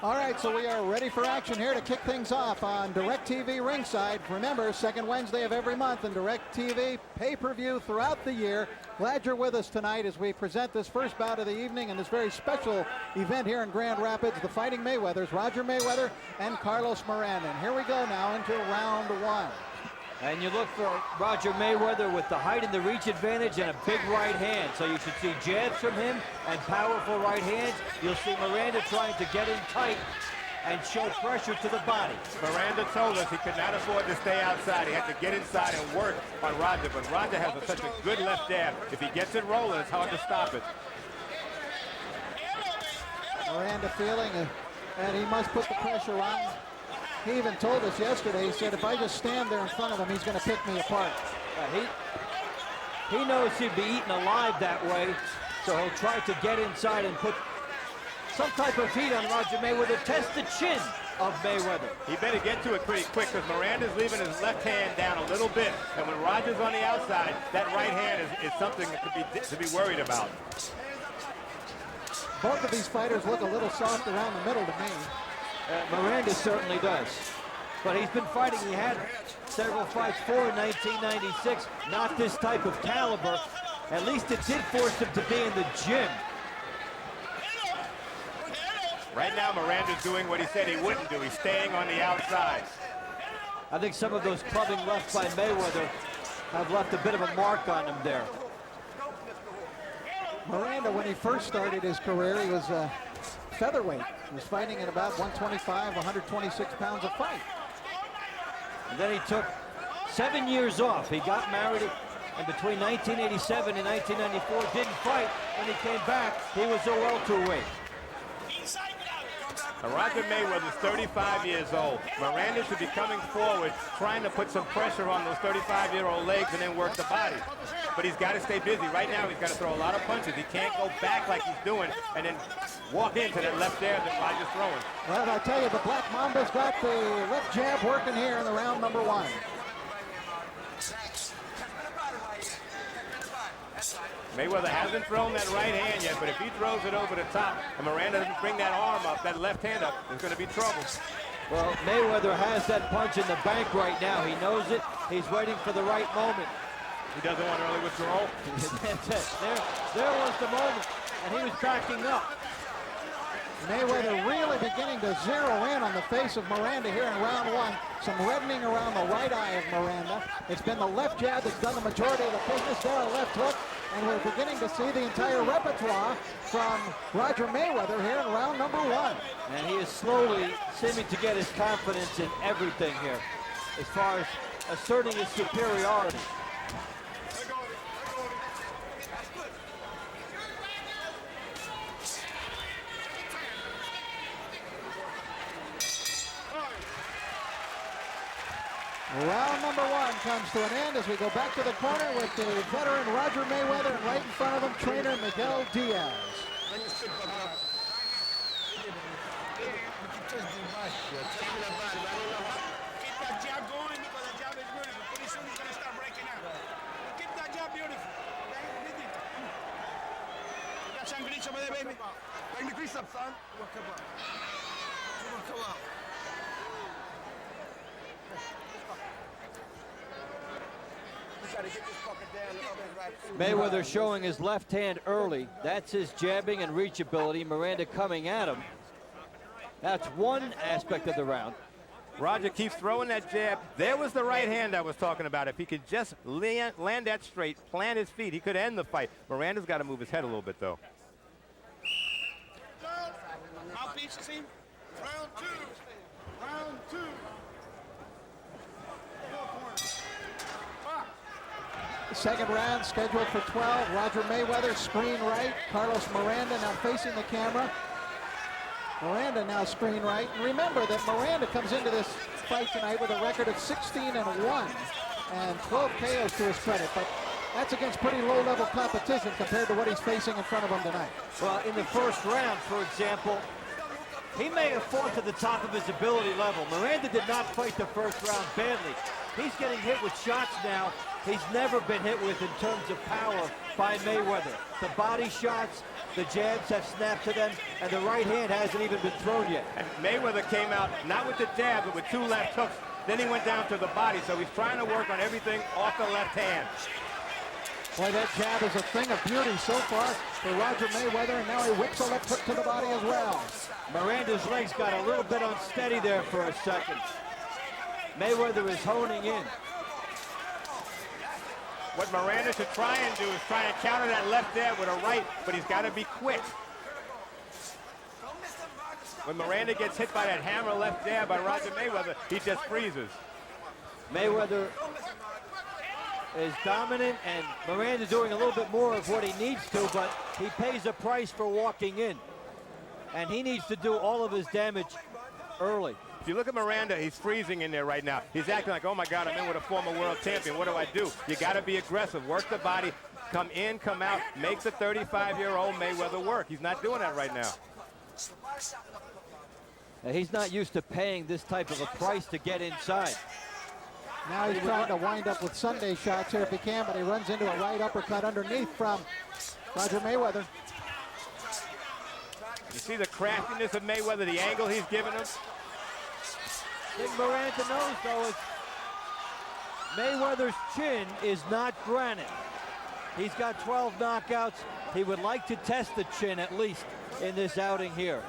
All right, so we are ready for action here to kick things off on DirecTV ringside. Remember, second Wednesday of every month in DirecTV, pay-per-view throughout the year. Glad you're with us tonight as we present this first bout of the evening and this very special event here in Grand Rapids, the Fighting Mayweathers, Roger Mayweather and Carlos Miranda. And here we go now into round one. And you look for Roger Mayweather with the height and the reach advantage and a big right hand. So you should see jabs from him and powerful right hands. You'll see Miranda trying to get in tight and show pressure to the body. Miranda told us he could not afford to stay outside. He had to get inside and work on Roger. But Roger has such a good left jab. If he gets it rolling, it's hard to stop it. Miranda feeling that he must put the pressure on. He even told us yesterday, he said, if I just stand there in front of him, he's going to pick me apart. He knows he'd be eaten alive that way, so he'll try to get inside and put some type of heat on Roger Mayweather, test the chin of Mayweather. He better get to it pretty quick because Miranda's leaving his left hand down a little bit. And when Roger's on the outside, that right hand is something to be worried about. Both of these fighters look a little soft around the middle to me. Miranda certainly does. But he's been fighting. He had several fights for in 1996. Not this type of caliber. At least it did force him to be in the gym. Right now, Miranda's doing what he said he wouldn't do. He's staying on the outside. I think some of those clubbing left by Mayweather have left a bit of a mark on him there. Miranda, when he first started his career, he was featherweight. He was fighting at about 125, 126 pounds a fight. And then he took 7 years off. He got married, and between 1987 and 1994, didn't fight. When he came back, he was a welterweight. Roger Mayweather's 35 years old. Miranda should be coming forward, trying to put some pressure on those 35-year-old legs and then work the body. But he's got to stay busy. Right now, he's got to throw a lot of punches. He can't go back like he's doing and then walk into that left jab that Roger's throwing. Well, I tell you, the Black Mamba's got the left jab working here in the round number one. Mayweather hasn't thrown that right hand yet, but if he throws it over the top and Miranda doesn't bring that arm up, that left hand up, there's going to be trouble. Well, Mayweather has that punch in the bank right now. He knows it. He's waiting for the right moment. He doesn't want early withdrawal. That's it. There was the moment, and he was backing up. Mayweather really beginning to zero in on the face of Miranda here in round one. Some reddening around the right eye of Miranda. It's been the left jab that's done the majority of the business. There, a left hook. And we're beginning to see the entire repertoire from Roger Mayweather here in round number one. And he is slowly seeming to get his confidence in everything here, as far as asserting his superiority. Round number one comes to an end as we go back to the corner with the veteran Roger Mayweather, and right in front of him, trainer Miguel Diaz. Mayweather showing his left hand early. That's his jabbing and reachability. Miranda coming at him. That's one aspect of the round. Roger keeps throwing that jab. There was the right hand I was talking about. If he could just land that straight, plant his feet, he could end the fight. Miranda's got to move his head a little bit, though. Round two. Round two. Second round scheduled for 12. Roger Mayweather, screen right. Carlos Miranda now facing the camera. Miranda now screen right. And remember that Miranda comes into this fight tonight with a record of 16-1 and 12 KOs to his credit. But that's against pretty low-level competition compared to what he's facing in front of him tonight. Well, in the first round, for example, He may have fought to the top of his ability level. Miranda did not fight the first round badly. He's getting hit with shots now he's never been hit with in terms of power by Mayweather. The body shots, the jabs have snapped to them, and the right hand hasn't even been thrown yet. And Mayweather came out not with the jab, but with 2 left hooks. Then he went down to the body, so he's trying to work on everything off the left hand. Boy, that jab is a thing of beauty so far for Roger Mayweather, and now he whips a left hook to the body as well. Miranda's legs got a little bit unsteady there for a second. Mayweather is honing in. What Miranda should try and do is try and counter that left jab with a right, but he's got to be quick. When Miranda gets hit by that hammer left jab by Roger Mayweather, he just freezes. Mayweather is dominant, and Miranda doing a little bit more of what he needs to, but he pays a price for walking in. And he needs to do all of his damage early. If you look at Miranda, he's freezing in there right now. He's acting like, oh my God, I'm in with a former world champion. What do I do? You got to be aggressive. Work the body. Come in, come out. Make the 35-year-old Mayweather work. He's not doing that right now. He's not used to paying this type of a price to get inside. Now he's trying to wind up with Sunday shots here if he can, but he runs into a right uppercut underneath from Roger Mayweather. You see the craftiness of Mayweather, the angle he's giving him? I think Miranda knows, though, is Mayweather's chin is not granite. He's got 12 knockouts. He would like to test the chin at least in this outing here.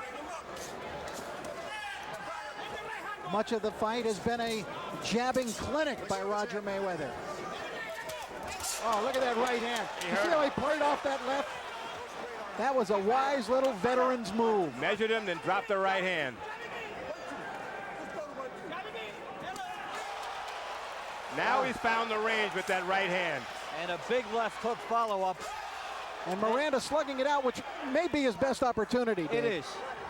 Much of the fight has been a jabbing clinic by Roger Mayweather. Oh, look at that right hand. You see how he played off that left? That was a wise little veteran's move. Measured him, then dropped the right hand. Now he's found the range with that right hand. And a big left hook follow-up. And Miranda slugging it out, which may be his best opportunity, Dave. It is.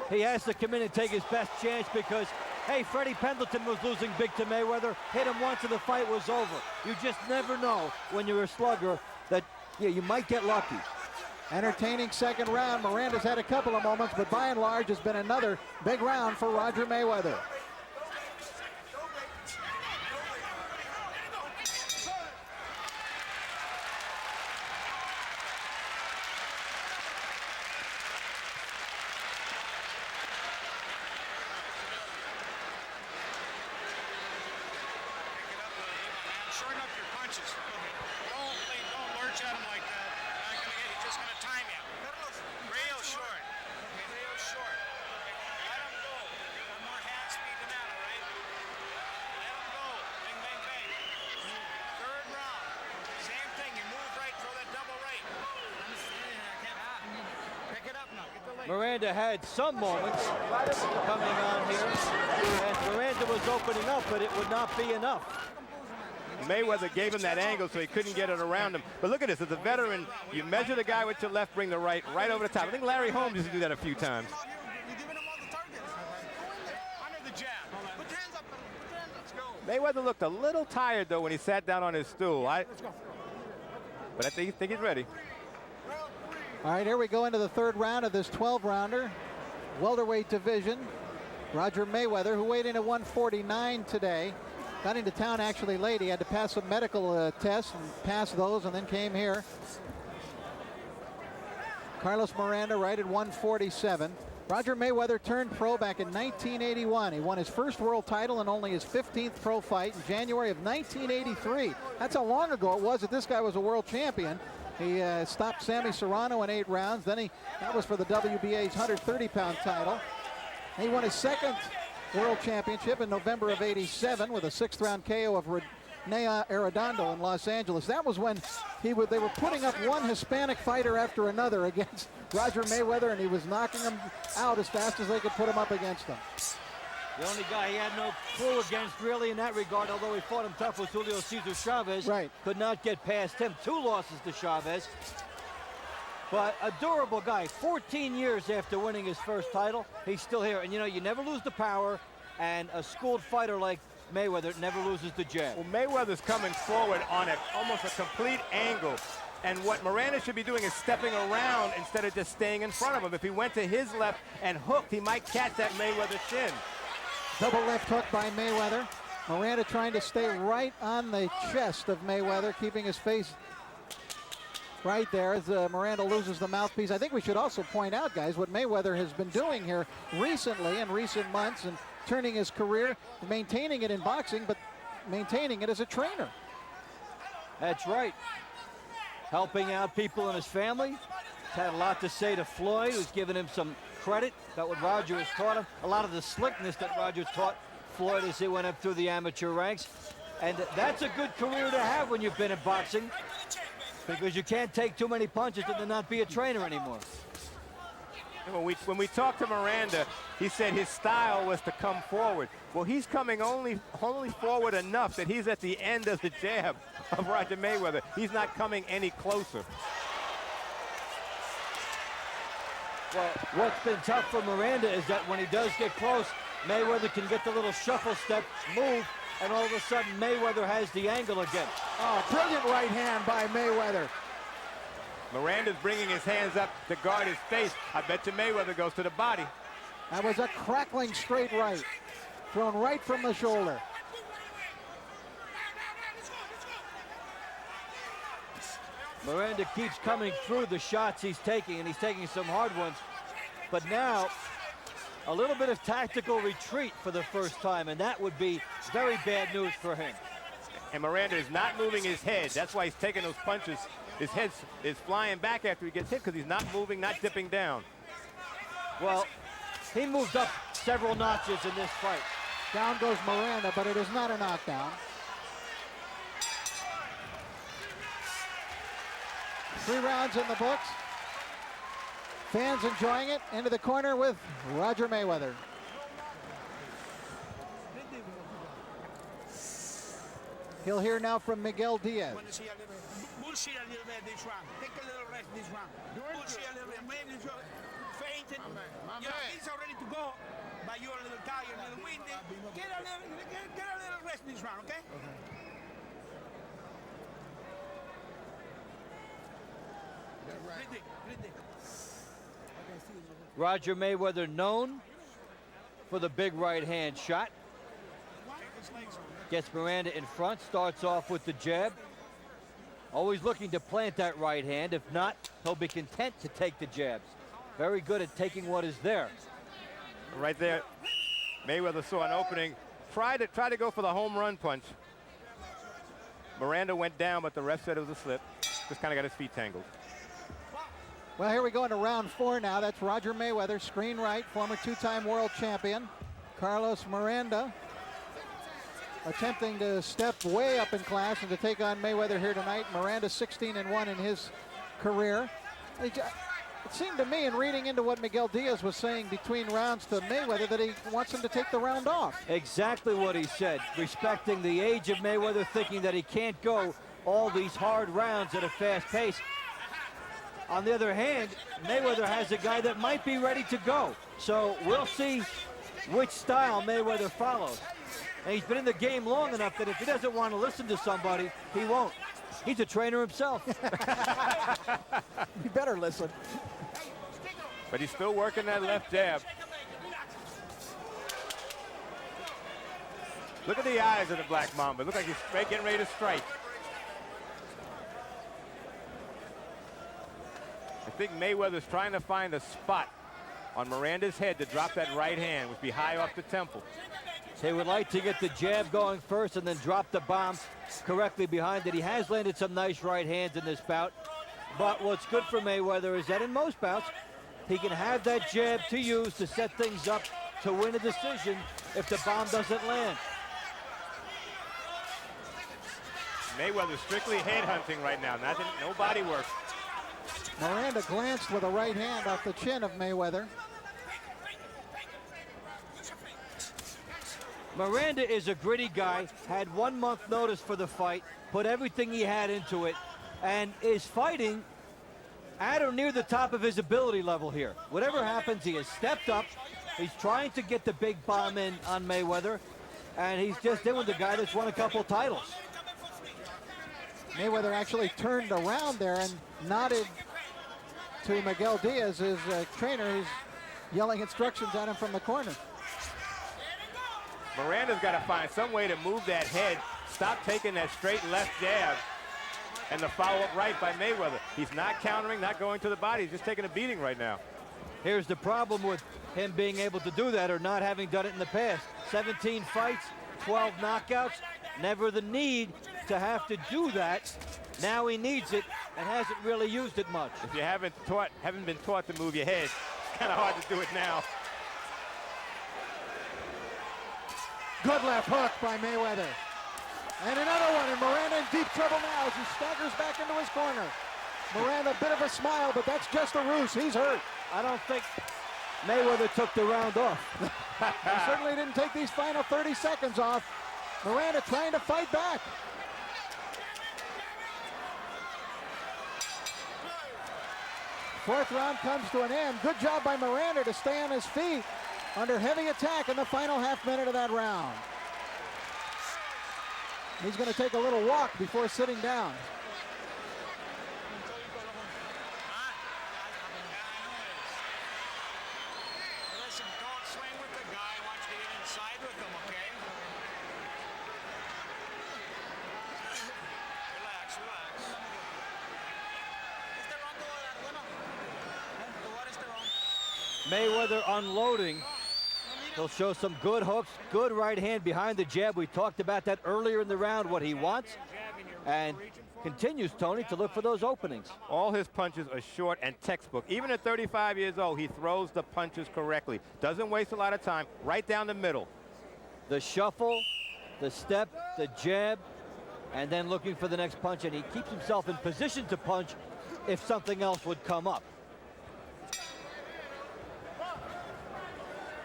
He has to come in and take his best chance because, hey, Freddie Pendleton was losing big to Mayweather. Hit him once and the fight was over. You just never know when you're a slugger that, yeah, you might get lucky. Entertaining second round. Miranda's had a couple of moments, but by and large has been another big round for Roger Mayweather. Shorten up your punches. Don't lurch at him like that. You're not gonna get it. He's just gonna time you. Real short. Real short. Let him go. Got more hand speed than that, all right? Let him go. Bang, bang, bang. Third round. Same thing. You move right, throw that double right. Pick it up now. Get the leg. Miranda had some moments coming on here. And Miranda was opening up, but it would not be enough. Mayweather gave him that angle so he couldn't get it around him. But look at this, as a veteran, you measure the guy with your left, bring the right over the top. I think Larry Holmes used to do that a few times. You're giving him all the targets. Under the jab. Put your hands up. Put your hands up. Let's go. Mayweather looked a little tired, though, when he sat down on his stool. Let's go. But I think he's ready. All right, here we go into the third round of this 12-rounder welterweight division. Roger Mayweather, who weighed in at 149 today, got into town actually late. He had to pass some medical tests and pass those, and then came here. Carlos Miranda right at 147. Roger Mayweather turned pro back in 1981. He won his first world title in only his 15th pro fight in January of 1983. That's how long ago it was that this guy was a world champion. He stopped Sammy Serrano in 8 rounds. Then that was for the WBA's 130-pound title. He won his second world championship in November of '87 with a 6th-round KO of Renee Arredondo in Los Angeles. That was when they were putting up one Hispanic fighter after another against Roger Mayweather, and he was knocking them out as fast as they could put him up against him. The only guy he had no clue against really in that regard, although he fought him tough, was Julio Cesar Chavez. Right. Could not get past him. 2 losses to Chavez. But a durable guy. 14 years after winning his first title, he's still here. And you know, you never lose the power, and a schooled fighter like Mayweather never loses the jab. Well, Mayweather's coming forward on almost a complete angle. And what Miranda should be doing is stepping around instead of just staying in front of him. If he went to his left and hooked, he might catch that Mayweather shin. Double left hook by Mayweather. Miranda trying to stay right on the chest of Mayweather, keeping his face right there as Miranda loses the mouthpiece. I think we should also point out, guys, what Mayweather has been doing here recently in recent months and turning his career, maintaining it in boxing, but maintaining it as a trainer. That's right. Helping out people in his family. He's had a lot to say to Floyd, who's given him some credit about what Roger has taught him. A lot of the slickness that Roger taught Floyd as he went up through the amateur ranks. And that's a good career to have when you've been in boxing, because you can't take too many punches and then not be a trainer anymore. When we talked to Miranda, he said his style was to come forward. Well, he's coming only forward enough that he's at the end of the jab of Roger Mayweather. He's not coming any closer. Well, what's been tough for Miranda is that when he does get close, Mayweather can get the little shuffle step, move, and all of a sudden Mayweather has the angle again. Oh, brilliant right hand by Mayweather. Miranda's bringing his hands up to guard his face. I bet you Mayweather goes to the body. That was a crackling straight right, thrown right from the shoulder. Miranda keeps coming through the shots he's taking, and he's taking some hard ones. But now, a little bit of tactical retreat for the first time, and that would be very bad news for him. And Miranda is not moving his head. That's why he's taking those punches. His head is flying back after he gets hit because he's not moving, not dipping down. Well, he moved up several notches in this fight. Down goes Miranda, but it is not a knockdown. 3 rounds in the books. Fans enjoying it. Into the corner with Roger Mayweather. He'll hear now from Miguel Diaz. Bullshit a little bit this round. Take a little rest this round. Bullshit a little bit. Maybe you're fainted. He's all ready to go, but you're a little tired, a little windy. Get a little rest this round, okay? Roger Mayweather known for the big right hand shot. Gets Miranda in front, starts off with the jab. Always looking to plant that right hand. If not, he'll be content to take the jabs. Very good at taking what is there. Right there, Mayweather saw an opening. Tried to go for the home run punch. Miranda went down, but the ref said it was a slip. Just kind of got his feet tangled. Well, here we go into round 4 now. That's Roger Mayweather, screen right, former 2-time world champion. Carlos Miranda attempting to step way up in class and to take on Mayweather here tonight. Miranda 16-1 in his career. It seemed to me, in reading into what Miguel Diaz was saying between rounds to Mayweather, that he wants him to take the round off. Exactly what he said, respecting the age of Mayweather, thinking that he can't go all these hard rounds at a fast pace. On the other hand, Mayweather has a guy that might be ready to go. So we'll see which style Mayweather follows. And he's been in the game long enough that if he doesn't want to listen to somebody, he won't. He's a trainer himself. You better listen. But he's still working that left jab. Look at the eyes of the Black Mamba. Look like he's getting ready to strike. I think Mayweather's trying to find a spot on Miranda's head to drop that right hand, which would be high off the temple. He would like to get the jab going first and then drop the bomb correctly behind it. He has landed some nice right hands in this bout. But what's good for Mayweather is that in most bouts, he can have that jab to use to set things up to win a decision if the bomb doesn't land. Mayweather's strictly head hunting right now. No body work. Miranda glanced with a right hand off the chin of Mayweather. Miranda is a gritty guy, had 1 month notice for the fight, put everything he had into it, and is fighting at or near the top of his ability level here. Whatever happens, he has stepped up. He's trying to get the big bomb in on Mayweather, and he's just in with the guy that's won a couple titles. Mayweather actually turned around there and nodded to Miguel Diaz, his trainer, who's yelling instructions at him from the corner. Miranda's got to find some way to move that head, stop taking that straight left jab, and the follow-up right by Mayweather. He's not countering, not going to the body. He's just taking a beating right now. Here's the problem with him being able to do that or not having done it in the past. 17 fights, 12 knockouts, never the need to have to do that. Now he needs it and hasn't really used it much. If you haven't been taught to move your head, it's kind of hard to do it now. Good left hook by Mayweather. And another one, and Miranda in deep trouble now as he staggers back into his corner. Miranda, a bit of a smile, but that's just a ruse. He's hurt. I don't think Mayweather took the round off. He certainly didn't take these final 30 seconds off. Miranda trying to fight back. Fourth round comes to an end. Good job by Miranda to stay on his feet under heavy attack in the final half minute of that round. He's going to take a little walk before sitting down. Listen, don't swing with the guy. I want you to get inside with him, okay? Relax, relax. Mayweather unloading. He'll show some good hooks, good right hand behind the jab. We talked about that earlier in the round, what he wants, and continues, Tony, to look for those openings. All his punches are short and textbook. Even at 35 years old, he throws the punches correctly. Doesn't waste a lot of time, right down the middle. The shuffle, the step, the jab, and then looking for the next punch, and he keeps himself in position to punch if something else would come up.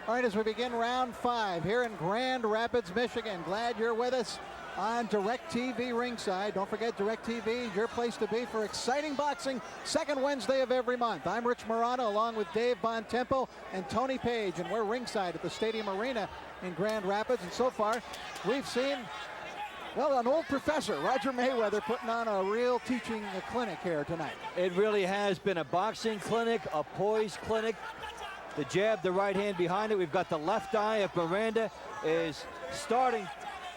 All right, as we begin round 5 here in Grand Rapids, Michigan. Glad you're with us on DirecTV ringside. Don't forget, DirecTV, your place to be for exciting boxing, second Wednesday of every month. I'm Rich Morano along with Dave Bontempo and Tony Page, and we're ringside at the Stadium Arena in Grand Rapids. And so far, we've seen, well, an old professor, Roger Mayweather, putting on a real teaching clinic here tonight. It really has been a boxing clinic, a poise clinic. The jab, the right hand behind it. We've got the left eye of Miranda is starting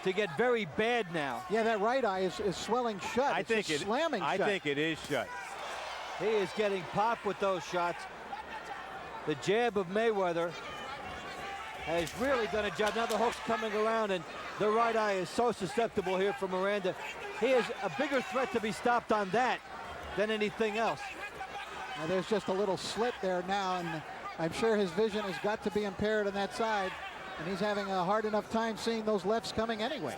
to get very bad now. Yeah, that right eye is swelling shut. I think it is shut. He is getting popped with those shots. The jab of Mayweather has really done a job. Now the hook's coming around, and the right eye is so susceptible here for Miranda. He is a bigger threat to be stopped on that than anything else. Now there's just a little slit there now, and I'm sure his vision has got to be impaired on that side, and he's having a hard enough time seeing those lefts coming anyway.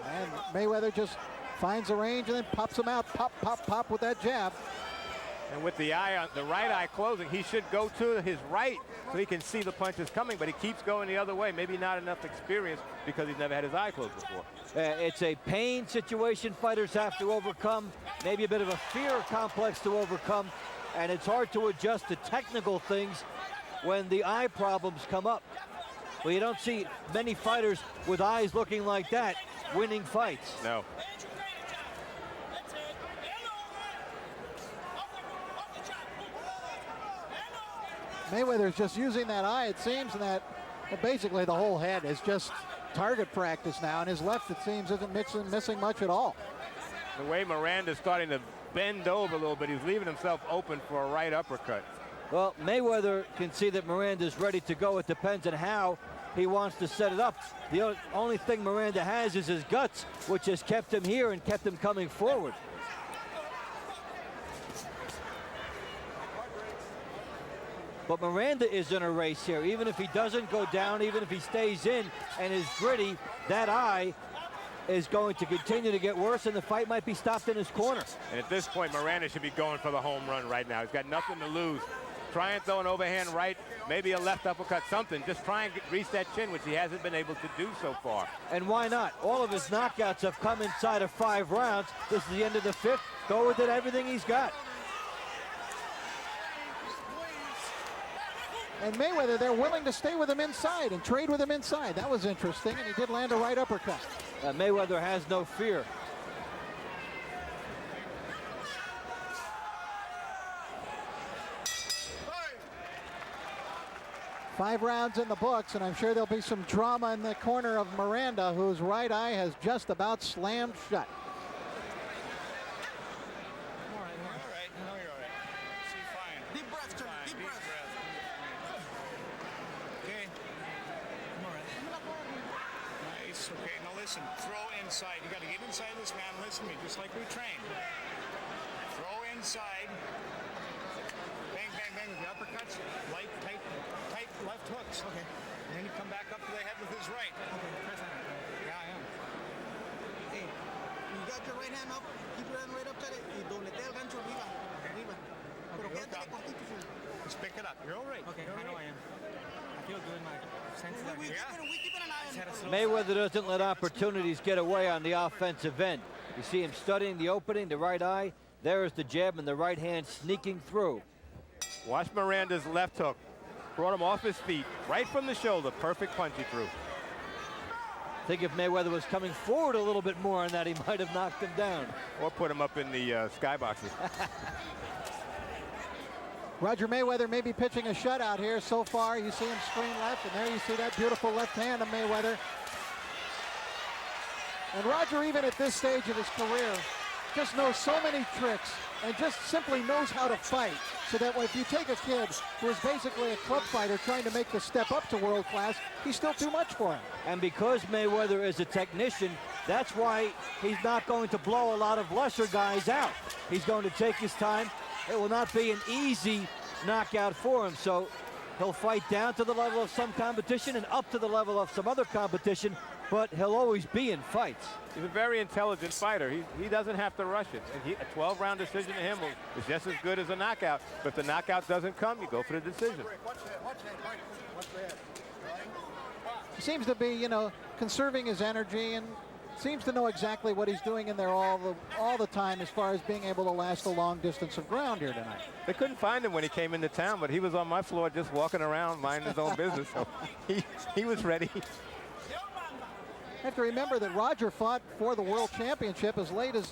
And Mayweather just finds a range and then pops him out, pop, pop, pop with that jab. And with the eye, the right eye closing, he should go to his right so he can see the punches coming, but he keeps going the other way. Maybe not enough experience because he's never had his eye closed before. It's a pain situation fighters have to overcome, maybe a bit of a fear complex to overcome, and it's hard to adjust to technical things when the eye problems come up. Well, you don't see many fighters with eyes looking like that winning fights. No. Mayweather's just using that eye, it seems, and that basically the whole head is just target practice now, and his left, it seems, isn't missing much at all. The way Miranda's starting to bend over a little bit, he's leaving himself open for a right uppercut. Well, Mayweather can see that Miranda's ready to go. It depends on how he wants to set it up. The only thing Miranda has is his guts, which has kept him here and kept him coming forward. But Miranda is in a race here. Even if he doesn't go down, even if he stays in and is gritty, that eye is going to continue to get worse, and the fight might be stopped in his corner. And at this point, Miranda should be going for the home run right now. He's got nothing to lose. Try and throw an overhand right, maybe a left uppercut, something. Just try and reach that chin, which he hasn't been able to do so far. And why not? All of his knockouts have come inside of 5 rounds. This is the end of the 5th. Go with it, everything he's got. And Mayweather, they're willing to stay with him inside and trade with him inside. That was interesting, and he did land a right uppercut. Mayweather has no fear. 5 rounds in the books, and I'm sure there'll be some drama in the corner of Miranda, whose right eye has just about slammed shut. All right. No, you're all right. See, fine. Deep breath, Turner. Deep breath. Okay. I'm all right. Nice. Okay. Now listen. Throw inside. You got to get inside this man. Listen to me, just like we trained. Throw inside. Bang, bang, bang with the uppercuts. Light, tight left hooks. Okay. And then you come back up to the head with his right. Okay, press on. Yeah, I am. Hey, you got your right hand up. Keep your hand right up to it. Y doblete el gancho arriba. Arriba. Pero Okay, quédate look cortito, sir. Just pick it up. You're all right. Okay, You're I know all I right. am. I feel good in my senses. Yeah. We keep an eye on it. Mayweather doesn't let opportunities get away on the offensive end. You see him studying the opening, the right eye. There is the jab and the right hand sneaking through. Watch Miranda's left hook. Brought him off his feet, right from the shoulder. Perfect punch he threw. I think if Mayweather was coming forward a little bit more on that, he might have knocked him down. Or put him up in the skyboxes. Roger Mayweather may be pitching a shutout here so far. You see him screen left, and there you see that beautiful left hand of Mayweather. And Roger, even at this stage of his career, just knows so many tricks and just simply knows how to fight. So that if you take a kid who is basically a club fighter trying to make the step up to world class, he's still too much for him. And because Mayweather is a technician, that's why he's not going to blow a lot of lesser guys out. He's going to take his time. It will not be an easy knockout for him. So he'll fight down to the level of some competition and up to the level of some other competition, but he'll always be in fights. He's a very intelligent fighter. He doesn't have to rush it. And a 12-round decision to him is just as good as a knockout. But if the knockout doesn't come, you go for the decision. He seems to be, you know, conserving his energy and seems to know exactly what he's doing in there all the time as far as being able to last a long distance of ground here tonight. They couldn't find him when he came into town, but he was on my floor just walking around, minding his own business. So he was ready. You have to remember that Roger fought for the World Championship as late as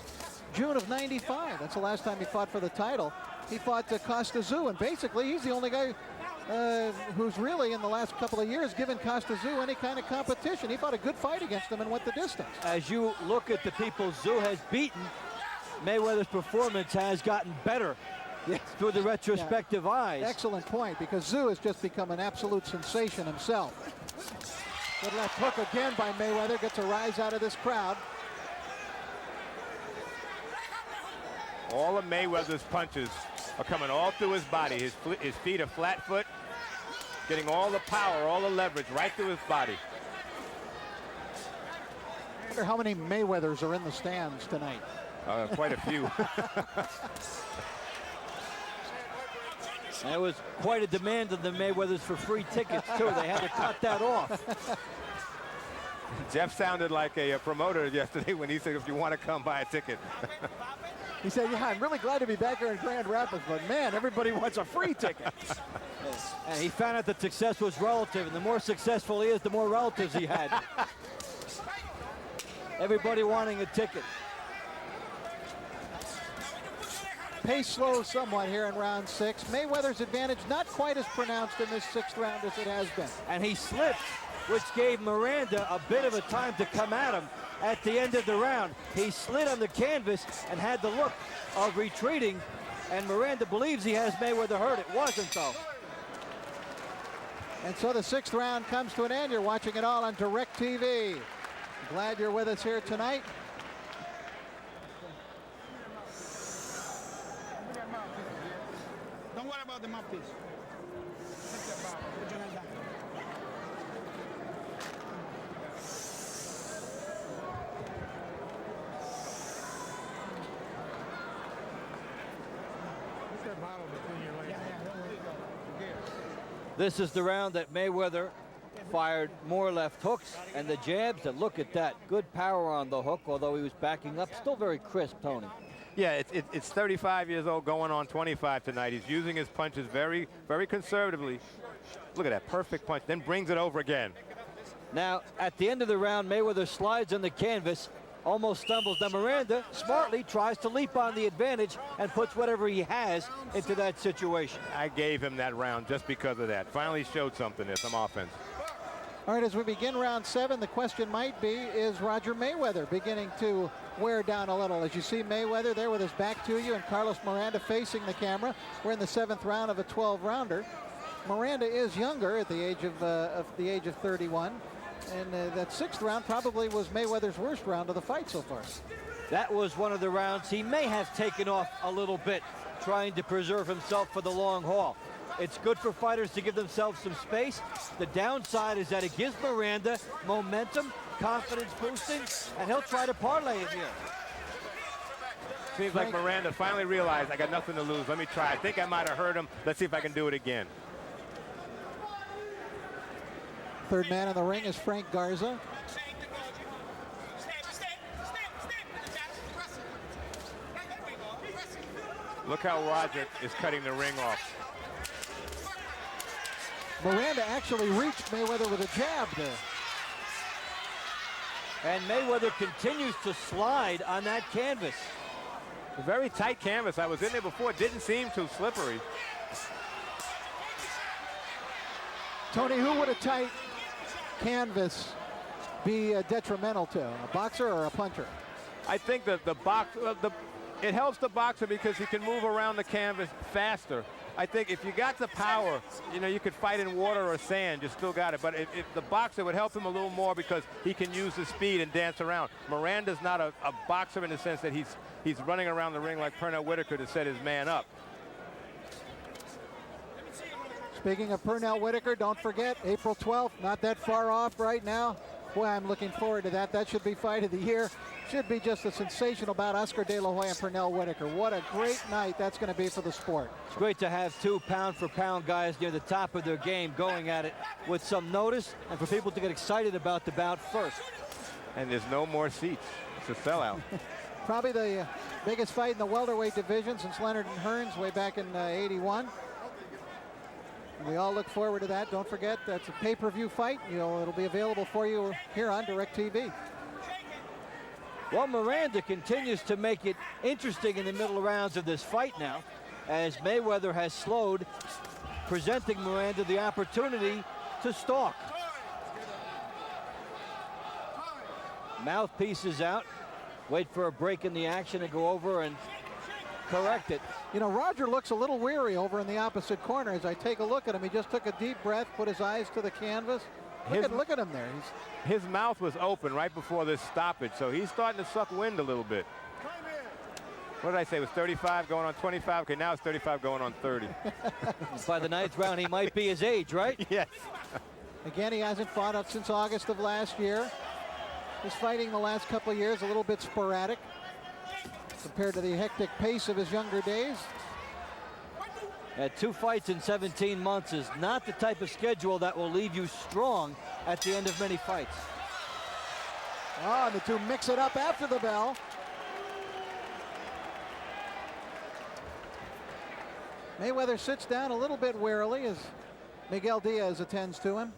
June of '95. That's the last time he fought for the title. He fought Costa Tszyu, and basically he's the only guy who's really in the last couple of years given Costa Tszyu any kind of competition. He fought a good fight against him and went the distance. As you look at the people Tszyu has beaten, Mayweather's performance has gotten better through the retrospective eyes. Excellent point, because Tszyu has just become an absolute sensation himself. Good left hook again by Mayweather, gets a rise out of this crowd. All of Mayweather's punches are coming all through his body. His feet are flat foot, getting all the power, all the leverage right through his body. I wonder how many Mayweathers are in the stands tonight. Quite a few. There was quite a demand of the Mayweathers for free tickets, too. They had to cut that off. Jeff sounded like a promoter yesterday when he said, if you want to come, buy a ticket. He said, yeah, I'm really glad to be back here in Grand Rapids, but man, everybody wants a free ticket. And he found out that success was relative, and the more successful he is, the more relatives he had. Everybody wanting a ticket. Pace slows somewhat here in round 6. Mayweather's advantage not quite as pronounced in this 6th round as it has been. And he slipped, which gave Miranda a bit of a time to come at him at the end of the round. He slid on the canvas and had the look of retreating, and Miranda believes he has Mayweather hurt. It wasn't, though. And so the 6th round comes to an end. You're watching it all on DirecTV. Glad you're with us here tonight. Don't worry about the mouthpiece. Put your hand down. Put that bottle between your legs. This is the round that Mayweather fired more left hooks and the jabs, and look at that. Good power on the hook, although he was backing up. Still very crisp, Tony. Yeah, it's 35 years old, going on 25 tonight. He's using his punches very, very conservatively. Look at that perfect punch, then brings it over again. Now, at the end of the round, Mayweather slides on the canvas, almost stumbles. Now, Miranda smartly tries to leap on the advantage and puts whatever he has into that situation. I gave him that round just because of that. Finally showed something there, some offense. All right, as we begin round 7, the question might be, is Roger Mayweather beginning to wear down a little? As you see Mayweather there with his back to you and Carlos Miranda facing the camera. We're in the 7th round of a 12-rounder. Miranda is younger at the age of 31. And that 6th round probably was Mayweather's worst round of the fight so far. That was one of the rounds he may have taken off a little bit, trying to preserve himself for the long haul. It's good for fighters to give themselves some space. The downside is that it gives Miranda momentum, confidence boosting, and he'll try to parlay it here. Seems like Miranda finally realized, I got nothing to lose. Let me try. I think I might have hurt him. Let's see if I can do it again. Third man in the ring is Frank Garza. Look how Roger is cutting the ring off. Miranda actually reached Mayweather with a jab there. And Mayweather continues to slide on that canvas. A very tight canvas. I was in there before. It didn't seem too slippery. Tony, who would a tight canvas be detrimental to? A boxer or a puncher? I think that it helps the boxer because he can move around the canvas faster. I think if you got the power, you know, you could fight in water or sand, you still got it. But if the boxer would help him a little more because he can use the speed and dance around. Miranda's not a boxer in the sense that he's running around the ring like Pernell Whitaker to set his man up. Speaking of Pernell Whitaker, don't forget, April 12th, not that far off right now. Boy, I'm looking forward to that. That should be fight of the year. Should be just a sensational bout. Oscar De La Hoya and Pernell Whitaker. What a great night that's going to be for the sport. It's great to have 2 pound-for-pound guys near the top of their game going at it with some notice, and for people to get excited about the bout first. And there's no more seats. It's a sellout. Probably the biggest fight in the welterweight division since Leonard and Hearns way back in '81. We all look forward to that. Don't forget, that's a pay-per-view fight. It'll be available for you here on DirecTV. Well, Miranda continues to make it interesting in the middle rounds of this fight now, as Mayweather has slowed, presenting Miranda the opportunity to stalk. Mouthpiece is out. Wait for a break in the action and go over and correct it. You know, Roger looks a little weary over in the opposite corner. As I take a look at him, he just took a deep breath, put his eyes to the canvas. Look at him there. His mouth was open right before this stoppage, so he's starting to suck wind a little bit. What did I say? It was 35 going on 25. Okay, now it's 35 going on 30. By the 9th round, he might be his age, right? Yes. Again, he hasn't fought up since August of last year. His fighting the last couple of years a little bit sporadic compared to the hectic pace of his younger days. 2 fights in 17 months is not the type of schedule that will leave you strong at the end of many fights. Oh, and the two mix it up after the bell. Mayweather sits down a little bit wearily as Miguel Diaz attends to him.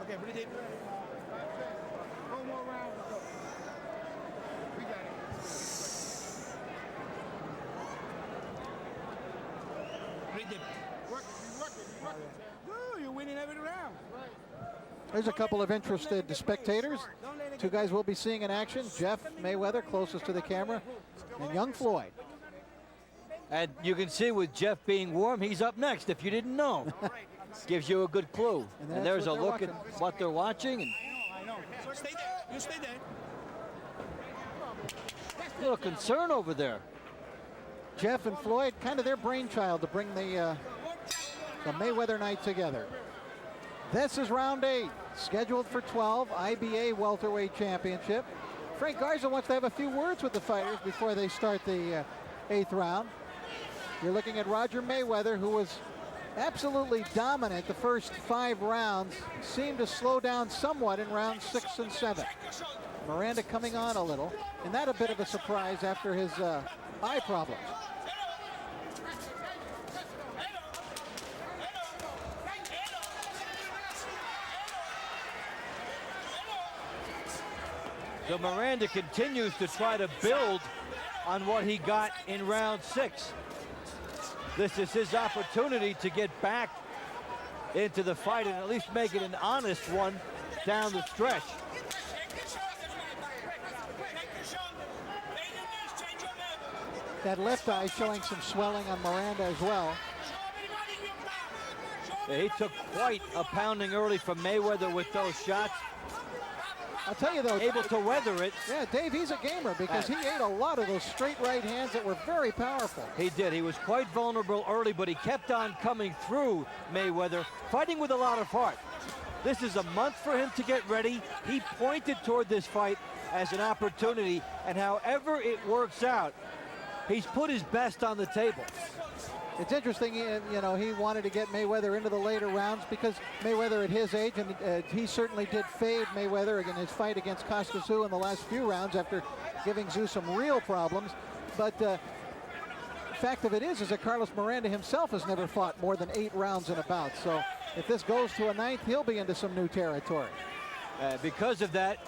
Okay, breathe deep. One more round to go. We got it. Breathe deep. Work it. Woo, you're winning every round. There's a couple of interested spectators. 2 guys we'll be seeing in action. Jeff Mayweather, closest to the camera, and young Floyd. And you can see with Jeff being warm, he's up next, if you didn't know. Gives you a good clue. And there's a look at what they're watching. And I know. Stay there. You stay there. a little concern over there. Jeff and Floyd, kind of their brainchild to bring the Mayweather night together. This is round 8, scheduled for 12, IBA welterweight championship. Frank Garza wants to have a few words with the fighters before they start the 8th round. You're looking at Roger Mayweather, who was absolutely dominant the first 5 rounds, seemed to slow down somewhat in rounds 6 and 7. Miranda coming on a little, and that a bit of a surprise after his eye problems. So Miranda continues to try to build on what he got in round 6. This is his opportunity to get back into the fight and at least make it an honest one down the stretch. That left eye showing some swelling on Miranda as well. Yeah, he took quite a pounding early from Mayweather with those shots. I'll tell you though, Able to weather it. yeah, Dave, he's a gamer because he ate a lot of those straight right hands that were very powerful. He did. He was quite vulnerable early, but he kept on coming through Mayweather, fighting with a lot of heart. This is a month for him to get ready. He pointed toward this fight as an opportunity, and however it works out, he's put his best on the table. It's interesting, you know, he wanted to get Mayweather into the later rounds because Mayweather at his age, and he certainly did fade Mayweather in his fight against Costa Tzu in the last few rounds after giving Tzu some real problems. But the fact of it is that Carlos Miranda himself has never fought more than 8 rounds in a bout. So if this goes to a 9th, he'll be into some new territory. Because of that,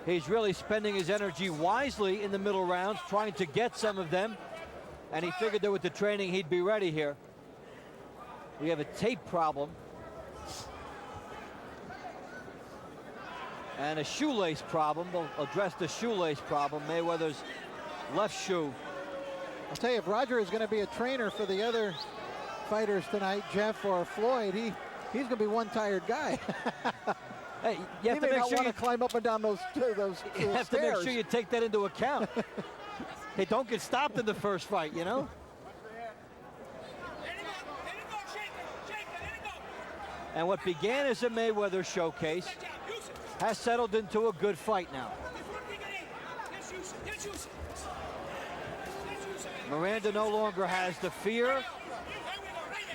he's really spending his energy wisely in the middle rounds, trying to get some of them. And he figured that with the training, he'd be ready here. We have a tape problem. And a shoelace problem. We'll address the shoelace problem. Mayweather's left shoe. I'll tell you, if Roger is going to be a trainer for the other fighters tonight, Jeff or Floyd, he's going to be one tired guy. Hey, you have he to may make not sure want to climb up and down those you have to make sure you take that into account. Hey, don't get stopped in the first fight, you know? And what began as a Mayweather showcase has settled into a good fight now. Miranda no longer has the fear.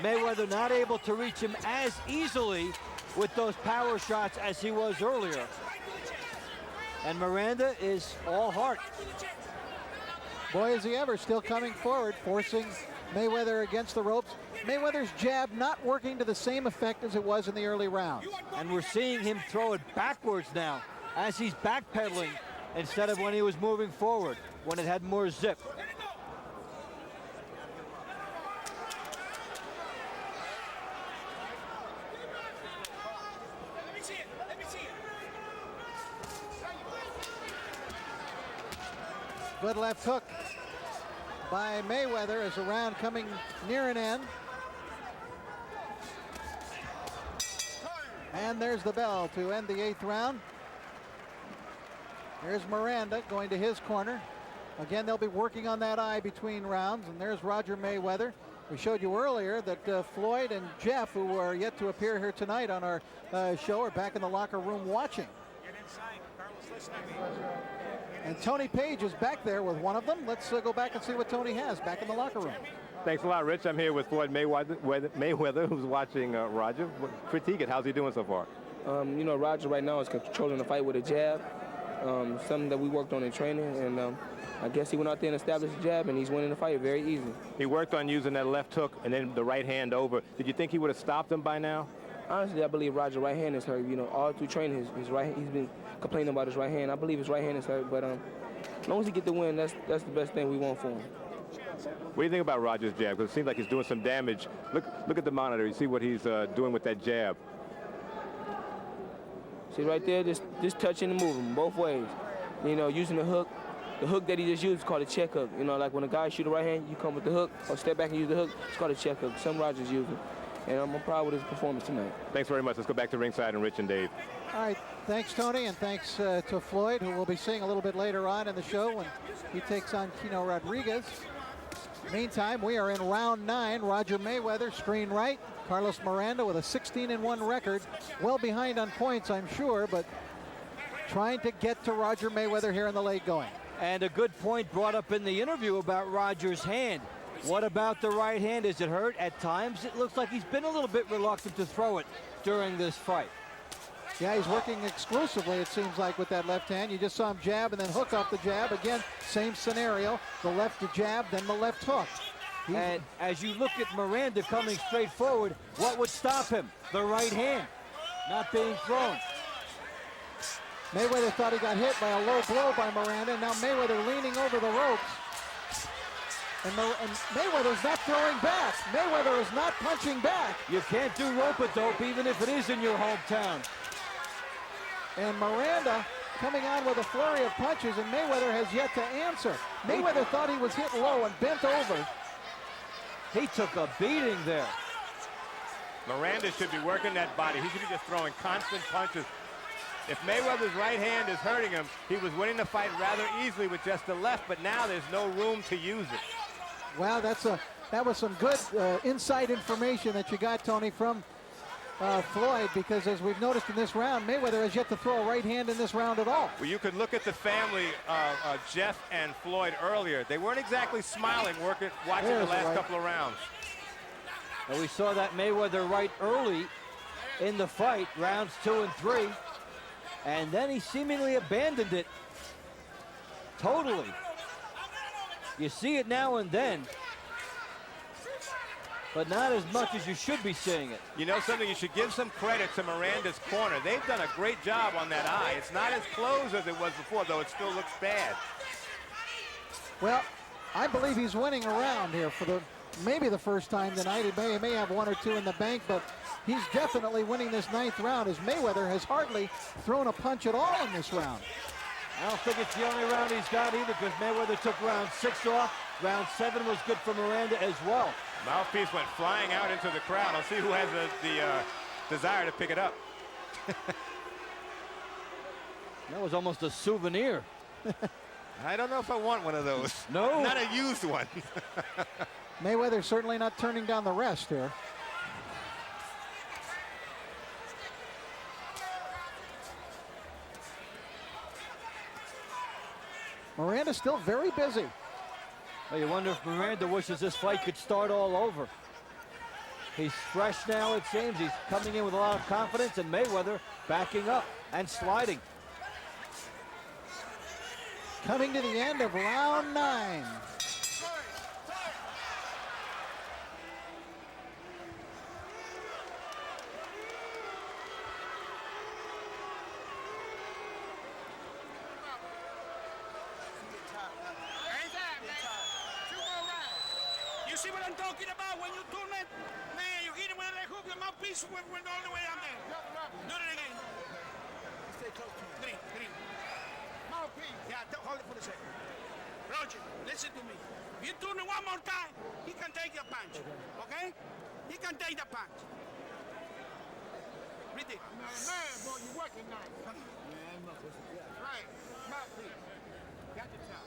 Mayweather not able to reach him as easily with those power shots as he was earlier. And Miranda is all heart. Boy, is he ever, still coming forward, forcing Mayweather against the ropes. Mayweather's jab not working to the same effect as it was in the early rounds. And we're seeing him throw it backwards now as he's backpedaling instead of when he was moving forward, when it had more zip. Good left hook by Mayweather as the round coming near an end. And there's the bell to end the 8th round. There's Miranda going to his corner. Again, they'll be working on that eye between rounds. And there's Roger Mayweather. We showed you earlier that Floyd and Jeff, who are yet to appear here tonight on our show, are back in the locker room watching. Get inside. Carlos, listen to me. And Tony Page is back there with one of them. Let's go back and see what Tony has back in the locker room. Thanks a lot, Rich. I'm here with Floyd Mayweather, who's watching Roger. Critique it. How's he doing so far? You know, Roger right now is controlling the fight with a jab, something that we worked on in training, and I guess he went out there and established a jab, and he's winning the fight very easy. He worked on using that left hook and then the right hand over. Did you think he would have stopped him by now? Honestly, I believe Roger's right hand is hurt. You know, all through training, his right, he's been complaining about his right hand. I believe his right hand is hurt, but as long as he get the win, that's the best thing we want for him. What do you think about Roger's jab? Because it seems like he's doing some damage. Look at the monitor. You see what he's doing with that jab. See right there, just touching and moving both ways. You know, using the hook. The hook that he just used is called a check hook. You know, like when a guy shoot a right hand, you come with the hook or step back and use the hook. It's called a check hook. Some Rogers use it. And I'm proud with his performance tonight. Thanks very much. Let's go back to ringside and Rich and Dave. All right, thanks, Tony, and thanks to Floyd, who we'll be seeing a little bit later on in the show when he takes on Kino Rodriguez. Meantime, we are in round 9. Roger Mayweather, screen right. Carlos Miranda with a 16-1 record. Well behind on points, I'm sure, but trying to get to Roger Mayweather here in the late going. And a good point brought up in the interview about Roger's hand. What about the right hand? Is it hurt? At times, it looks like he's been a little bit reluctant to throw it during this fight. Yeah, he's working exclusively, it seems like, with that left hand. You just saw him jab and then hook off the jab. Again, same scenario. The left to jab, then the left hook. And as you look at Miranda coming straight forward, what would stop him? The right hand not being thrown. Mayweather thought he got hit by a low blow by Miranda. Now Mayweather leaning over the ropes. And Mayweather's not throwing back. Mayweather is not punching back. You can't do rope-a-dope even if it is in your hometown. And Miranda coming on with a flurry of punches, and Mayweather has yet to answer. Mayweather thought he was hit low and bent over. He took a beating there. Miranda should be working that body. He should be just throwing constant punches. If Mayweather's right hand is hurting him, he was winning the fight rather easily with just the left, but now there's no room to use it. Wow, that was some good inside information that you got, Tony, from Floyd, because as we've noticed in this round, Mayweather has yet to throw a right hand in this round at all. Well, you could look at the family, Jeff and Floyd earlier. They weren't exactly smiling watching the last couple of rounds. And we saw that Mayweather right early in the fight, rounds 2 and 3. And then he seemingly abandoned it totally. You see it now and then, but not as much as you should be seeing it. You know something? You should give some credit to Miranda's corner. They've done a great job on that eye. It's not as close as it was before, though it still looks bad. Well, I believe he's winning a round here for maybe the first time tonight. He may have 1 or 2 in the bank, but he's definitely winning this 9th round, as Mayweather has hardly thrown a punch at all in this round. I don't think it's the only round he's got either, because Mayweather took round 6 off. Round 7 was good for Miranda as well. Mouthpiece went flying out into the crowd. I'll see who has the desire to pick it up. That was almost a souvenir. I don't know if I want one of those. No. Not a used one. Mayweather certainly not turning down the rest here. Miranda's still very busy. Well, you wonder if Miranda wishes this fight could start all over. He's fresh now, it seems. He's coming in with a lot of confidence, and Mayweather backing up and sliding. Coming to the end of round 9. You see what I'm talking about? When you turn it, man, you hit it with a left hook, your mouthpiece went all the way down there. Do it again. Green. Mouthpiece. Yeah, hold it for a second. Roger, listen to me. If you turn it one more time, he can take the punch. Okay? He can take the punch. Read it. Man, boy, you're working now. Right. Mouthpiece. Got the top.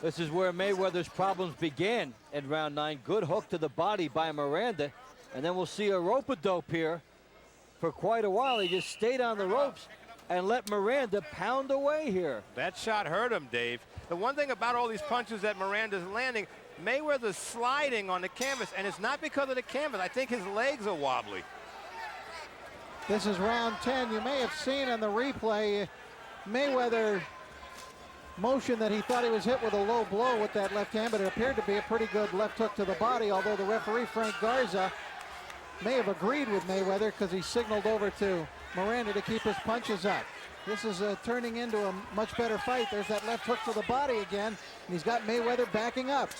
This is where Mayweather's problems began in round 9. Good hook to the body by Miranda. And then we'll see a rope-a-dope here for quite a while. He just stayed on the ropes and let Miranda pound away here. That shot hurt him, Dave. The one thing about all these punches that Miranda's landing, Mayweather's sliding on the canvas, and it's not because of the canvas. I think his legs are wobbly. This is round 10. You may have seen in the replay, Mayweather motion that he thought he was hit with a low blow with that left hand, but it appeared to be a pretty good left hook to the body, although the referee, Frank Garza, may have agreed with Mayweather because he signaled over to Miranda to keep his punches up. This is turning into a much better fight. There's that left hook to the body again, and he's got Mayweather backing up.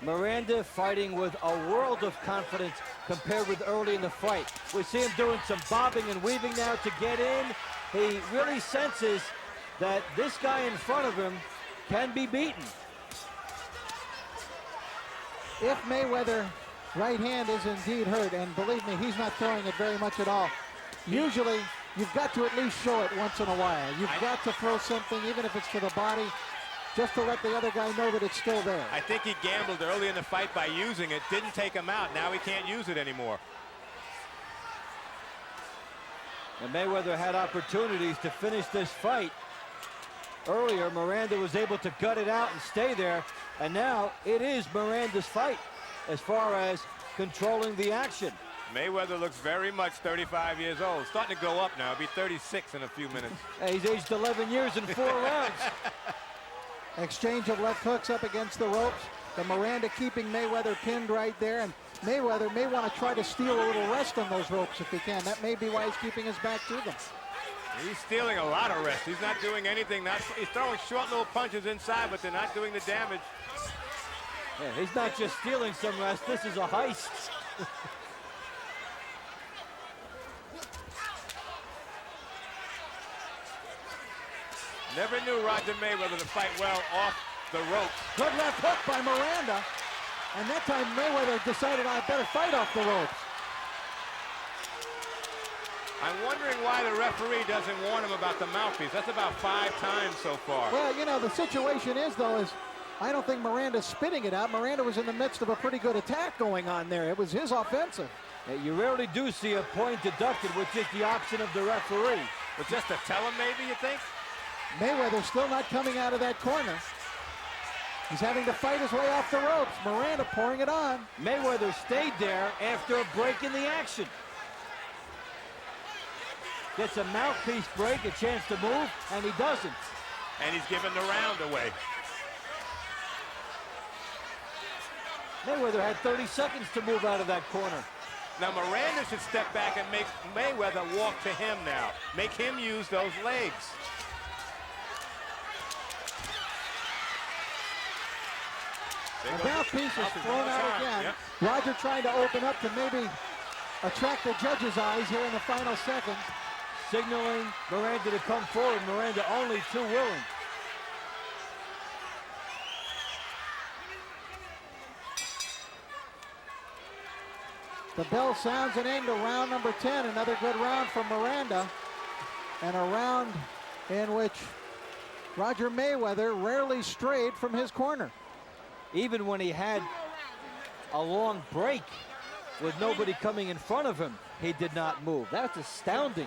Miranda fighting with a world of confidence compared with early in the fight. We see him doing some bobbing and weaving now to get in. He really senses that this guy in front of him can be beaten. If Mayweather right hand is indeed hurt, and believe me, he's not throwing it very much at all. Usually, you've got to at least show it once in a while. You've got to throw something, even if it's to the body, just to let the other guy know that it's still there. I think he gambled early in the fight by using it, didn't take him out. Now he can't use it anymore. And Mayweather had opportunities to finish this fight. Earlier, Miranda was able to gut it out and stay there, and now it is Miranda's fight as far as controlling the action. Mayweather looks very much 35 years old. Starting to go up now. He'll be 36 in a few minutes. Hey, he's aged 11 years in 4 rounds. Exchange of left hooks up against the ropes. The Miranda keeping Mayweather pinned right there, and Mayweather may want to try to steal a little rest on those ropes if he can. That may be why he's keeping his back to them. He's stealing a lot of rest. He's not doing anything. He's throwing short little punches inside, but they're not doing the damage. Yeah, he's not just stealing some rest. This is a heist. Never knew Roger Mayweather to fight well off the ropes. Good left hook by Miranda. And that time Mayweather decided I better fight off the ropes. I'm wondering why the referee doesn't warn him about the mouthpiece. That's about 5 times so far. Well, you know, the situation is, though, is I don't think Miranda's spitting it out. Miranda was in the midst of a pretty good attack going on there. It was his offensive. You rarely do see a point deducted, which is the option of the referee. But just to tell him, maybe, you think? Mayweather still not coming out of that corner. He's having to fight his way off the ropes. Miranda pouring it on. Mayweather stayed there after a break in the action. Gets a mouthpiece break, a chance to move, and he doesn't. And he's giving the round away. Mayweather had 30 seconds to move out of that corner. Now Miranda should step back and make Mayweather walk to him now. Make him use those legs. The mouthpiece is thrown out again. Yep. Roger trying to open up to maybe attract the judge's eyes here in the final seconds. Signaling Miranda to come forward. Miranda only too willing. The bell sounds an end to round number 10. Another good round from Miranda. And a round in which Roger Mayweather rarely strayed from his corner. Even when he had a long break with nobody coming in front of him, he did not move. That's astounding.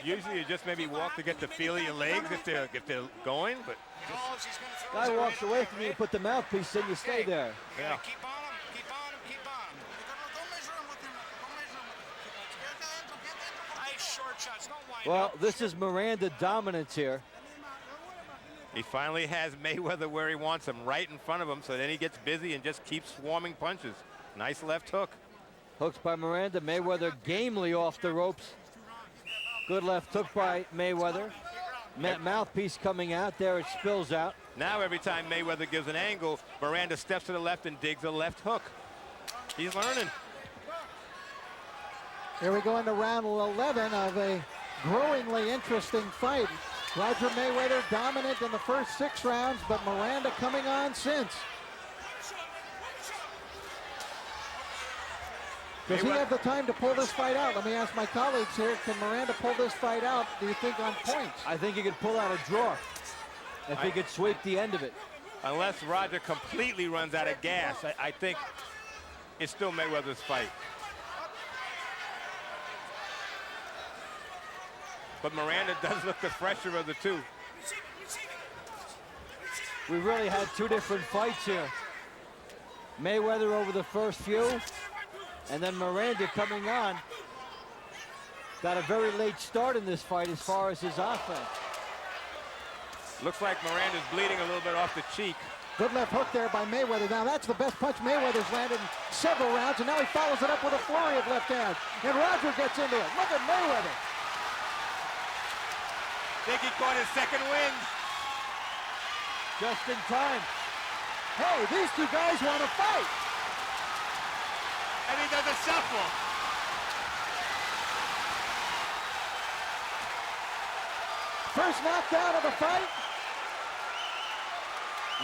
Usually you just maybe walk to get the feel of your legs if they're going, but Guy walks away from you, you put the mouthpiece in, you stay there. yeah. Keep on him, keep on him, keep on him. Don't measure him with him. Don't measure him. Nice short shots, don't wind Well, up. this is Miranda dominance here. He finally has Mayweather where he wants him, right in front of him, so then he gets busy and just keeps swarming punches. Nice left hook. Hooks by Miranda. Mayweather gamely off the ropes. Good left hook by Mayweather. Mouthpiece coming out. There it spills out. Now every time Mayweather gives an angle, Miranda steps to the left and digs a left hook. He's learning. Here we go into round 11 of a growingly interesting fight. Roger Mayweather dominant in the first 6 rounds, but Miranda coming on since. Does he have the time to pull this fight out? Let me ask my colleagues here. Can Miranda pull this fight out, do you think, on points? I think he could pull out a draw if he could sweep the end of it. Unless Roger completely runs out of gas, I think it's still Mayweather's fight. But Miranda does look the fresher of the two. We really had 2 different fights here. Mayweather over the first few, and then Miranda coming on. Got a very late start in this fight as far as his offense. Looks like Miranda's bleeding a little bit off the cheek. Good left hook there by Mayweather. Now that's the best punch Mayweather's landed in several rounds, and now he follows it up with a flurry of left hands. And Roger gets into it. Look at Mayweather. Think he caught his second win. Just in time. Hey, these two guys want to fight. And he does a shuffle. First knockdown of the fight.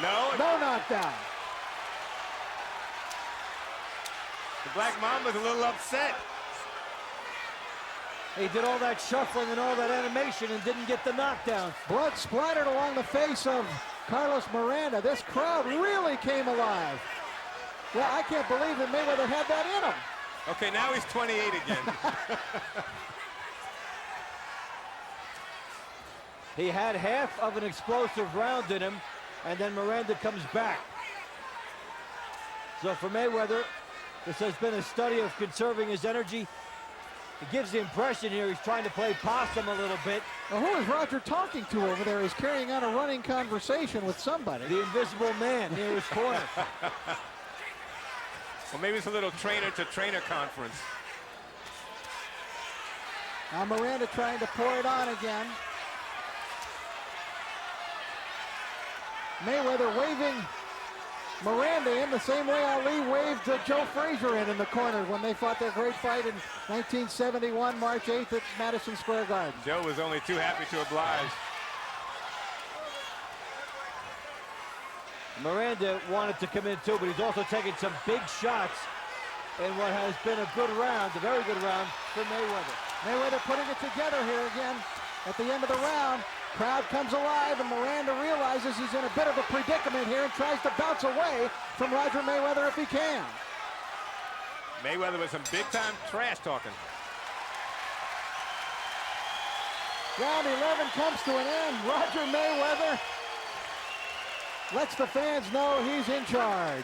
No, No knockdown. the Black Mamba's a little upset. He did all that shuffling and all that animation and didn't get the knockdown. Blood splattered along the face of Carlos Miranda. This crowd really came alive. Well, I can't believe that Mayweather had that in him. Okay, now he's 28 again. He had half of an explosive round in him, and then Miranda comes back. So for Mayweather, this has been a study of conserving his energy. It gives the impression here he's trying to play possum a little bit. Now, who is Roger talking to over there? He's carrying on a running conversation with somebody. The invisible man near his corner. Well, maybe it's a little trainer-to-trainer conference. Now Miranda trying to pour it on again. Mayweather waving Miranda in the same way Ali waved Joe Frazier in the corner when they fought their great fight in 1971, March 8th at Madison Square Garden. Joe was only too happy to oblige. Miranda wanted to come in too, but he's also taking some big shots in what has been a good round, a very good round for Mayweather. Mayweather putting it together here again at the end of the round. Crowd comes alive, and Miranda realizes he's in a bit of a predicament here and tries to bounce away from Roger Mayweather if he can. Mayweather with some big-time trash talking. Round 11 comes to an end. Roger Mayweather lets the fans know he's in charge.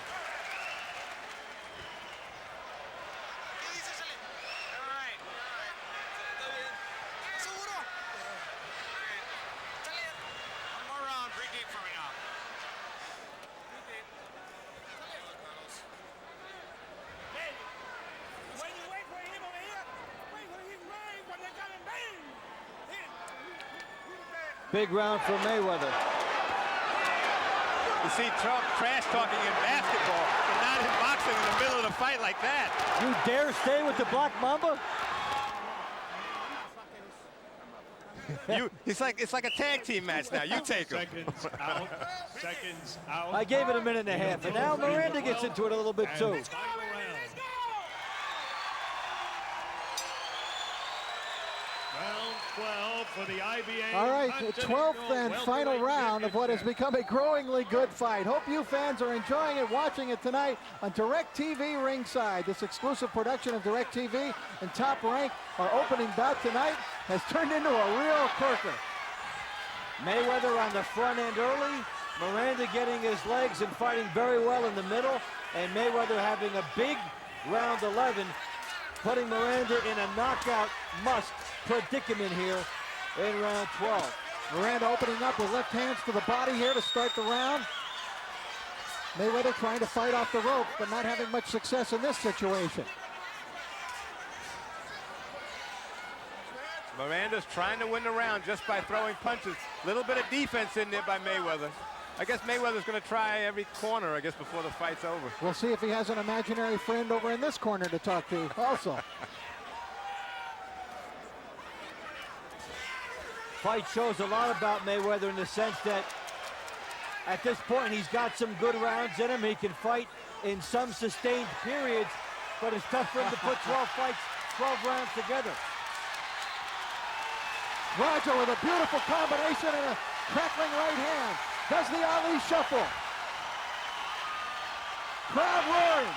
Big round for Mayweather. You see Trump trash talking in basketball, but not in boxing in the middle of the fight like that. You dare stay with the Black Mamba? It's like a tag team match now. You take him. Seconds out. Seconds out. I gave it a minute and a half, and now Miranda gets into it a little bit too. Final round. Round 12 for the IBA. All right, the Continental 12th and final Welterweight round of what has Championship. become a growingly good fight. Hope you fans are enjoying it, watching it tonight on DirecTV Ringside. This exclusive production of DirecTV and Top Rank, our opening bout tonight, has turned into a real corker. Mayweather on the front end early, Miranda getting his legs and fighting very well in the middle, and Mayweather having a big round 11, putting Miranda in a knockout must predicament here in round 12. Miranda opening up with left hands to the body here to start the round. Mayweather trying to fight off the rope, but not having much success in this situation. Miranda's trying to win the round just by throwing punches. Little bit of defense in there by Mayweather. I guess Mayweather's going to try every corner, I guess, before the fight's over. We'll see if he has an imaginary friend over in this corner to talk to also. Fight shows a lot about Mayweather in the sense that at this point he's got some good rounds in him. He can fight in some sustained periods, but it's tough for him to put 12 fights, 12 rounds together. Roger with a beautiful combination and a crackling right hand. Does the Ali shuffle. Crowd roaring.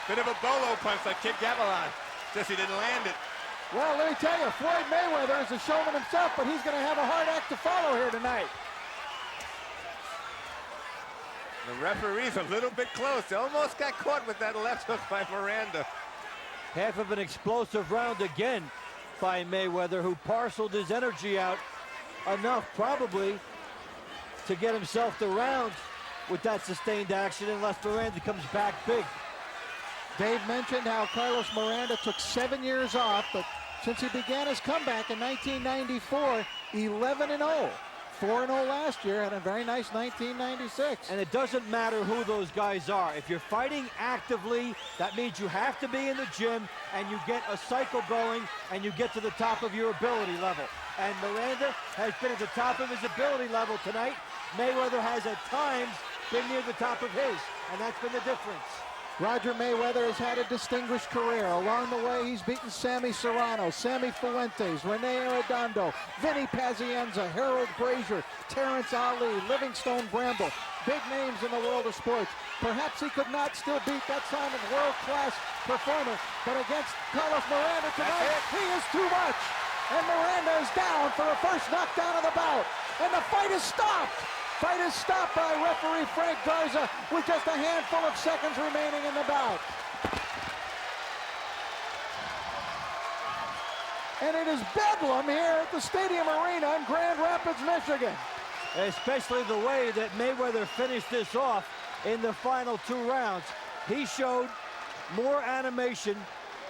Bit of a bolo punch like Kid Gavilan. Just he didn't land it. Well, let me tell you, Floyd Mayweather is a showman himself, but he's going to have a hard act to follow here tonight. The referee's a little bit close. They almost got caught with that left hook by Miranda. Half of an explosive round again by Mayweather, who parceled his energy out enough probably to get himself the round with that sustained action unless Miranda comes back big. Dave mentioned how Carlos Miranda took 7 years off, but since he began his comeback in 1994, 11-0. 4-0 last year, and a very nice 1996. And it doesn't matter who those guys are. If you're fighting actively, that means you have to be in the gym and you get a cycle going and you get to the top of your ability level. And Miranda has been at the top of his ability level tonight. Mayweather has at times been near the top of his, and that's been the difference. Roger Mayweather has had a distinguished career. Along the way, he's beaten Sammy Serrano, Sammy Fuentes, Rene Arredondo, Vinny Pazienza, Harold Brazier, Terrence Ali, Livingstone Bramble. Big names in the world of sports. Perhaps he could not still beat that Simon world-class performer, but against Carlos Miranda tonight, he is too much. And Miranda is down for the first knockdown of the bout. And the fight is stopped. Fight is stopped by referee Frank Garza with just a handful of seconds remaining in the bout. And it is bedlam here at the Stadium Arena in Grand Rapids, Michigan. Especially the way that Mayweather finished this off in the final 2 rounds. He showed more animation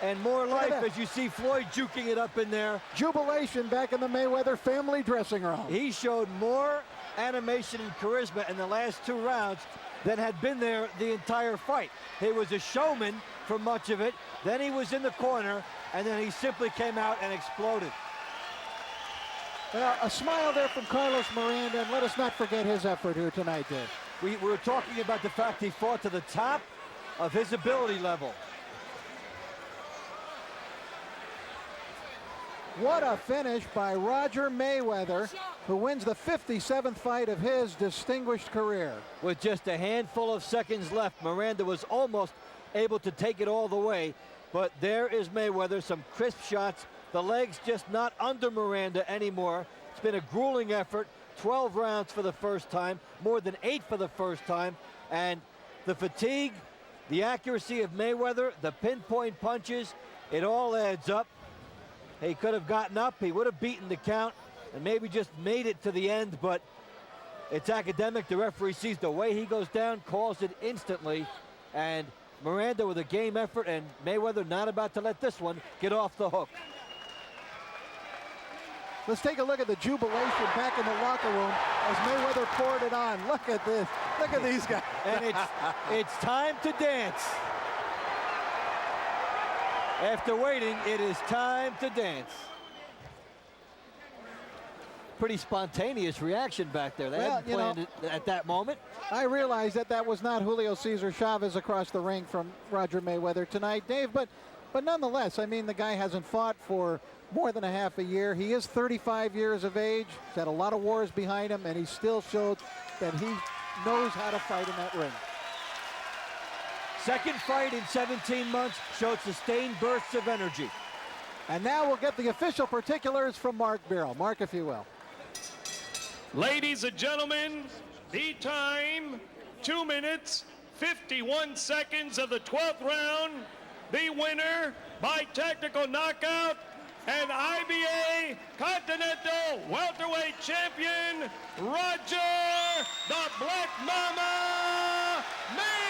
and more life that. as you see Floyd juking it up in there. Jubilation back in the Mayweather family dressing room. He showed more animation and charisma in the last 2 rounds than had been there the entire fight. He was a showman for much of it. Then he was in the corner, and then he simply came out and exploded. Well, a smile there from Carlos Miranda, and let us not forget his effort here tonight, Dave. We were talking about the fact he fought to the top of his ability level. What a finish by Roger Mayweather, who wins the 57th fight of his distinguished career. With just a handful of seconds left, Miranda was almost able to take it all the way, but there is Mayweather, some crisp shots. The legs just not under Miranda anymore. It's been a grueling effort. 12 rounds for the first time, more than 8 for the first time, and the fatigue, the accuracy of Mayweather, the pinpoint punches, it all adds up. He could have gotten up, he would have beaten the count, and maybe just made it to the end, but it's academic. The referee sees the way he goes down, calls it instantly, and Miranda with a game effort, and Mayweather not about to let this one get off the hook. Let's take a look at the jubilation back in the locker room as Mayweather poured it on. Look at this. Look at these guys. And it's time to dance. After waiting, it is time to dance. Pretty spontaneous reaction back there. They hadn't planned it at that moment. I realize that that was not Julio Cesar Chavez across the ring from Roger Mayweather tonight, Dave, but nonetheless, I mean, the guy hasn't fought for more than a half a year. He is 35 years of age. He's had a lot of wars behind him, and he still showed that he knows how to fight in that ring. Second fight in 17 months, showed sustained bursts of energy. And now we'll get the official particulars from Mark Birrell. Mark, if you will. Ladies and gentlemen, the time, 2 minutes, 51 seconds of the 12th round. The winner by technical knockout and IBA Continental Welterweight Champion, Roger the Black Mama Mayweather.